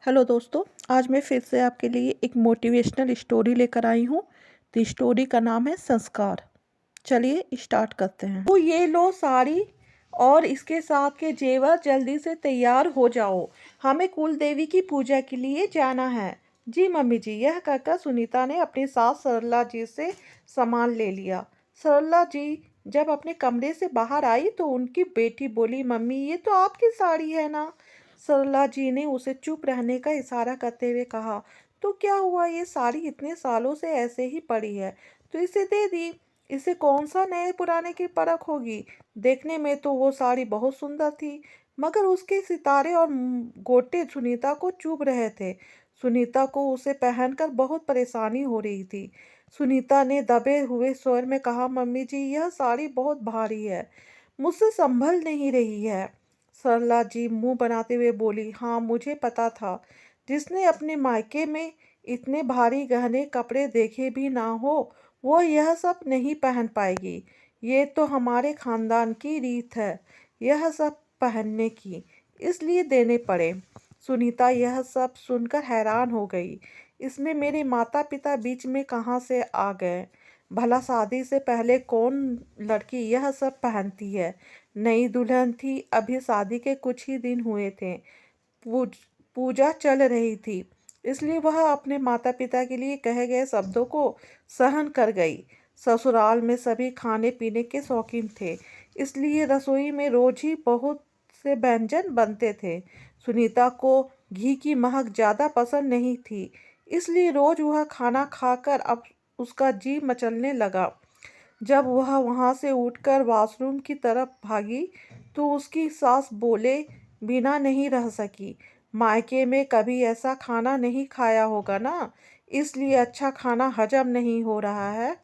Hello दोस्तों, आज मैं फिर से आपके लिए एक मोटिवेशनल स्टोरी लेकर आई हूँ। तो स्टोरी का नाम है संस्कार। चलिए स्टार्ट करते हैं। तो ये लो साड़ी और इसके साथ के जेवर, जल्दी से तैयार हो जाओ, हमें कुल देवी की पूजा के लिए जाना है। जी मम्मी जी, यह कहकर सुनीता ने अपनी सास सरला जी से सामान ले लिया। सरला जी जब अपने कमरे से बाहर आई तो उनकी बेटी बोली, मम्मी ये तो आपकी साड़ी है ना। सरला जी ने उसे चुप रहने का इशारा करते हुए कहा, तो क्या हुआ, ये साड़ी इतने सालों से ऐसे ही पड़ी है तो इसे दे दी। इसे कौन सा नए पुराने की परख होगी। देखने में तो वो साड़ी बहुत सुंदर थी, मगर उसके सितारे और गोटे सुनीता को चुभ रहे थे। सुनीता को उसे पहनकर बहुत परेशानी हो रही थी। सुनीता ने दबे हुए स्वर में कहा, मम्मी जी यह साड़ी बहुत भारी है, मुझसे संभल नहीं रही है। सरला जी मुंह बनाते हुए बोली, हाँ मुझे पता था, जिसने अपने मायके में इतने भारी गहने कपड़े देखे भी ना हो वो यह सब नहीं पहन पाएगी। ये तो हमारे खानदान की रीत है यह सब पहनने की, इसलिए देने पड़े। सुनीता यह सब सुनकर हैरान हो गई। इसमें मेरे माता पिता बीच में कहाँ से आ गए। भला शादी से पहले कौन लड़की यह सब पहनती है। नई दुल्हन थी, अभी शादी के कुछ ही दिन हुए थे। पूज, पूजा चल रही थी, इसलिए वह अपने माता पिता के लिए कहे गए शब्दों को सहन कर गई। ससुराल में सभी खाने पीने के शौकीन थे, इसलिए रसोई में रोज ही बहुत से व्यंजन बनते थे। सुनीता को घी की महक ज़्यादा पसंद नहीं थी, इसलिए रोज वह खाना खाकर अब उसका जी मचलने लगा। जब वह वहाँ से उठकर वॉशरूम की तरफ भागी तो उसकी सास बोले बिना नहीं रह सकी। मायके में कभी ऐसा खाना नहीं खाया होगा ना, इसलिए अच्छा खाना हजम नहीं हो रहा है।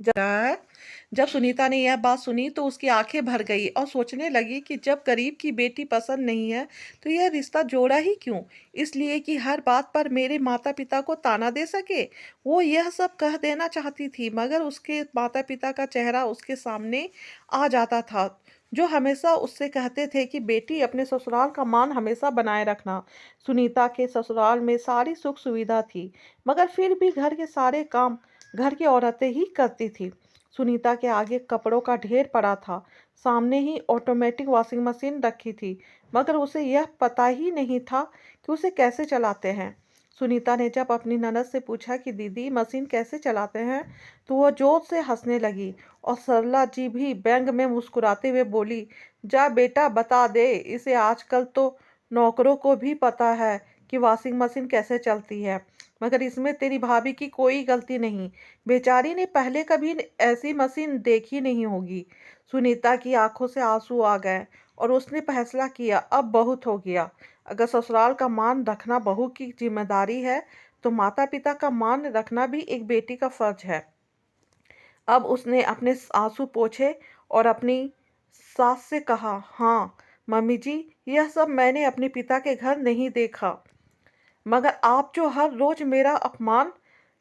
जब सुनीता ने यह बात सुनी तो उसकी आंखें भर गई और सोचने लगी कि जब गरीब की बेटी पसंद नहीं है तो यह रिश्ता जोड़ा ही क्यों, इसलिए कि हर बात पर मेरे माता पिता को ताना दे सके। वो यह सब कह देना चाहती थी, मगर उसके माता पिता का चेहरा उसके सामने आ जाता था, जो हमेशा उससे कहते थे कि बेटी अपने ससुराल का मान हमेशा बनाए रखना। सुनीता के ससुराल में सारी सुख सुविधा थी, मगर फिर भी घर के सारे काम घर की औरतें ही करती थी। सुनीता के आगे कपड़ों का ढेर पड़ा था, सामने ही ऑटोमेटिक वॉशिंग मशीन रखी थी, मगर उसे यह पता ही नहीं था कि उसे कैसे चलाते हैं। सुनीता ने जब अपनी ननद से पूछा कि दीदी मशीन कैसे चलाते हैं, तो वह जोर से हंसने लगी और सरला जी भी व्यंग में मुस्कुराते हुए बोली, जा बेटा बता दे इसे, आजकल तो नौकरों को भी पता है कि वॉशिंग मशीन कैसे चलती है, मगर इसमें तेरी भाभी की कोई गलती नहीं। बेचारी ने पहले कभी ऐसी मशीन देखी नहीं होगी। सुनीता की आंखों से आंसू आ गए और उसने फैसला किया, अब बहुत हो गया। अगर ससुराल का मान रखना बहू की जिम्मेदारी है तो माता पिता का मान रखना भी एक बेटी का फर्ज है। अब उसने अपने आंसू पोंछे और अपनी सास से कहा, हाँ मम्मी जी, यह सब मैंने अपने पिता के घर नहीं देखा, मगर आप जो हर रोज मेरा अपमान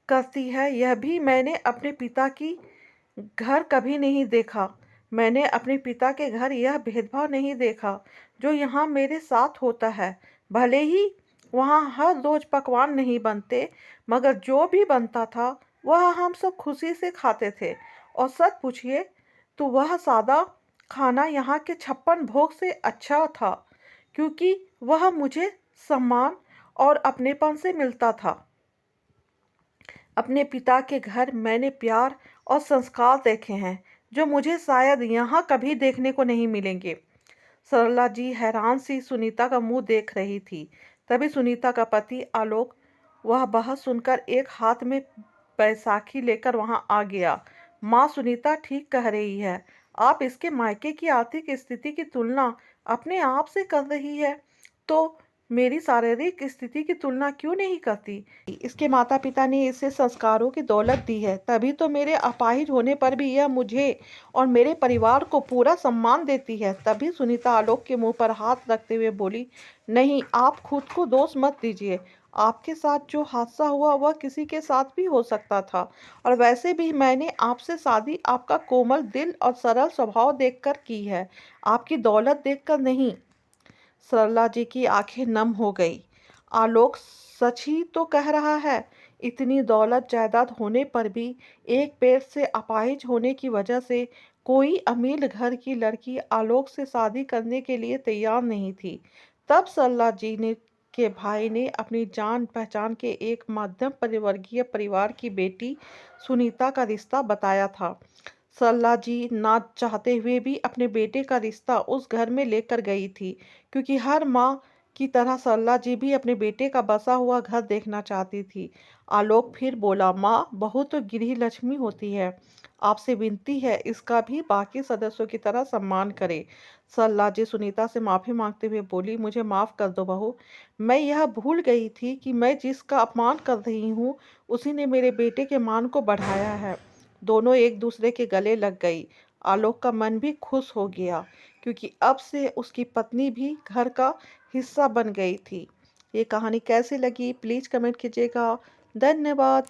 करती है यह भी मैंने अपने पिता की घर कभी नहीं देखा। मैंने अपने पिता के घर यह भेदभाव नहीं देखा जो यहाँ मेरे साथ होता है। भले ही वहाँ हर रोज पकवान नहीं बनते, मगर जो भी बनता था वह हम सब खुशी से खाते थे। और सच पूछिए तो वह सादा खाना यहाँ के 56 भोग से अच्छा था, क्योंकि वह मुझे सम्मान और अपनेपन से मिलता था। अपने पिता के घर मैंने प्यार और संस्कार देखे हैं जो मुझे शायद यहाँ कभी देखने को नहीं मिलेंगे। सरला जी हैरान सी सुनीता का मुंह देख रही थी। तभी सुनीता का पति आलोक वह बहस सुनकर एक हाथ में बैसाखी लेकर वहां आ गया। माँ सुनीता ठीक कह रही है, आप इसके मायके की आर्थिक स्थिति की तुलना अपने आप से कर रही है, तो मेरी शारीरिक स्थिति की तुलना क्यों नहीं करती। इसके माता पिता ने इसे संस्कारों की दौलत दी है, तभी तो मेरे अपाहिज होने पर भी यह मुझे और मेरे परिवार को पूरा सम्मान देती है। तभी सुनीता आलोक के मुंह पर हाथ रखते हुए बोली, नहीं आप खुद को दोष मत दीजिए, आपके साथ जो हादसा हुआ वह किसी के साथ भी हो सकता था, और वैसे भी मैंने आपसे शादी आपका कोमल दिल और सरल स्वभाव देखकर की है, आपकी दौलत देखकर नहीं। सरला जी की आंखें नम हो गई। आलोक सच ही तो कह रहा है। इतनी दौलत जायदाद होने पर भी एक पैर से अपाहिज होने की वजह से कोई अमीर घर की लड़की आलोक से शादी करने के लिए तैयार नहीं थी। तब सल्ला जी ने के भाई ने अपनी जान पहचान के एक मध्यम परिवर्गीय परिवार की बेटी सुनीता का रिश्ता बताया था। सल्ला जी ना चाहते हुए भी अपने बेटे का रिश्ता उस घर में लेकर गई थी, क्योंकि हर माँ की तरह सल्ला जी भी अपने बेटे का बसा हुआ घर देखना चाहती थी। आलोक फिर बोला, माँ बहू तो गृह लक्ष्मी होती है, आपसे विनती है इसका भी बाकी सदस्यों की तरह सम्मान करें। सल्ला जी सुनीता से माफी मांगते हुए बोली, मुझे माफ कर दो बहू, मैं यह भूल गई थी कि मैं जिसका अपमान कर रही हूँ उसी ने मेरे बेटे के मान को बढ़ाया है। दोनों एक दूसरे के गले लग गई। आलोक का मन भी खुश हो गया, क्योंकि अब से उसकी पत्नी भी घर का हिस्सा बन गई थी। ये कहानी कैसी लगी प्लीज़ कमेंट कीजिएगा। धन्यवाद।